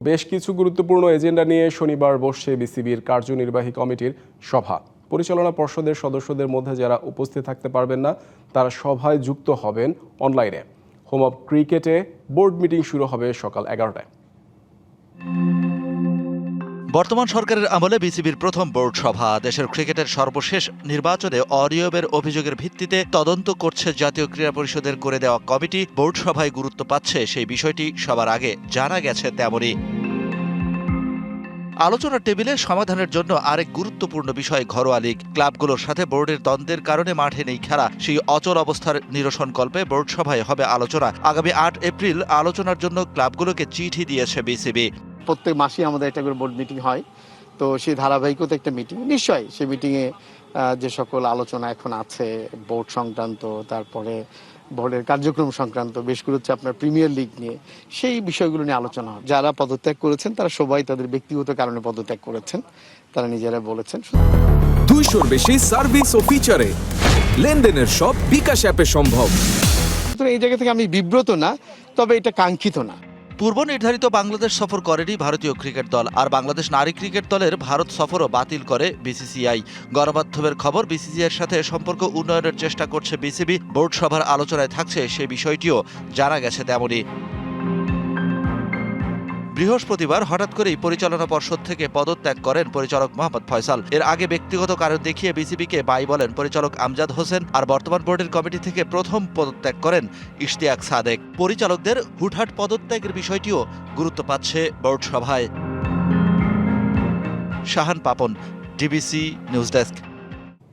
বেশ কিছু গুরুত্বপূর্ণ এজেন্ডা নিয়ে শনিবার বসছে বিসিবির কার্যনির্বাহী কমিটির সভা। পরিচালনা পর্ষদের সদস্যদের মধ্যে যারা উপস্থিত থাকতে পারবেন না তারা সভায় যুক্ত হবেন অনলাইনে। হোম অব ক্রিকেটে বোর্ড মিটিং শুরু হবে সকাল 11টায়। বর্তমান সরকারের আমলে বিসিবির প্রথম বোর্ড সভা। দেশের ক্রিকেটের সর্বশেষ নির্বাচনে অনিয়মের অভিযোগের ভিত্তিতে তদন্ত করছে জাতীয় ক্রীড়া পরিষদের করে দেওয়া কমিটি। বোর্ড সভায় গুরুত্ব পাচ্ছে সেই বিষয়টি সবার আগে জানা গেছে তেমনই। আলোচনার টেবিলে সমাধানের জন্য আরেক গুরুত্বপূর্ণ বিষয় ঘরোয়া লীগ। ক্লাবগুলোর সাথে বোর্ডের দ্বন্দ্বের কারণে মাঠে নেই খেলা, সেই অচল অবস্থার নিরসনকল্পে বোর্ড সভায় হবে আলোচনা। আগামী 8 এপ্রিল আলোচনার জন্য ক্লাবগুলোকে চিঠি দিয়েছে বিসিবি। প্রত্যেক মাসে আমাদের একটা করে বোর্ড মিটিং হয়, তো সেই ধারাবাহিকতা একটা মিটিং নিশ্চয়ই সেই মিটিংয়ে যে সকল আলোচনা এখন আছে বোর্ড সংক্রান্ত, তারপরে বোর্ডের কার্যক্রম সংক্রান্ত, বেশগুলো হচ্ছে আপনার প্রিমিয়ার লিগ নিয়ে, সেই বিষয়গুলো নিয়ে আলোচনা হয়। যারা পদত্যাগ করেছেন তারা সবাই তাদের ব্যক্তিগত কারণে পদত্যাগ করেছেন, তারা নিজেরা বলেছেন। 200-র বেশি সার্ভিস ও ফিচারে লেনদেনের সব বিকাশ অ্যাপে সম্ভব। এই জায়গা থেকে আমি বিব্রত না, তবে এটা কাঙ্ক্ষিত না। পূর্ব নির্ধারিত বাংলাদেশ সফর করেনি ভারতীয় ক্রিকেট দল, আর বাংলাদেশ নারী ক্রিকেট দলের ভারত সফরও বাতিল করে বিসিসিআই। গণমাধ্যমের খবর, বিসিসিআইয়ের সাথে সম্পর্ক উন্নয়নের চেষ্টা করছে বিসিবি। বোর্ড সভার আলোচনায় থাকছে সে বিষয়টিও জানা গেছে তেমনই। বৃহস্পতিবার হঠাৎ করেই পরিচালনা পর্ষদ থেকে পদত্যাগ করেন পরিচালক মোহাম্মদ ফয়সাল। এর আগে ব্যক্তিগত কারণ দেখিয়ে বিসিবিকে বাই বলেন পরিচালক আমজাদ হোসেন, আর বর্তমান বোর্ডের কমিটি থেকে প্রথম পদত্যাগ করেন ইশতিয়াক সাদেক। পরিচালকদের হুটহাট পদত্যাগের বিষয়টিও গুরুত্ব পাচ্ছে বোর্ড সভায়। Shahan Papon, DBC news desk.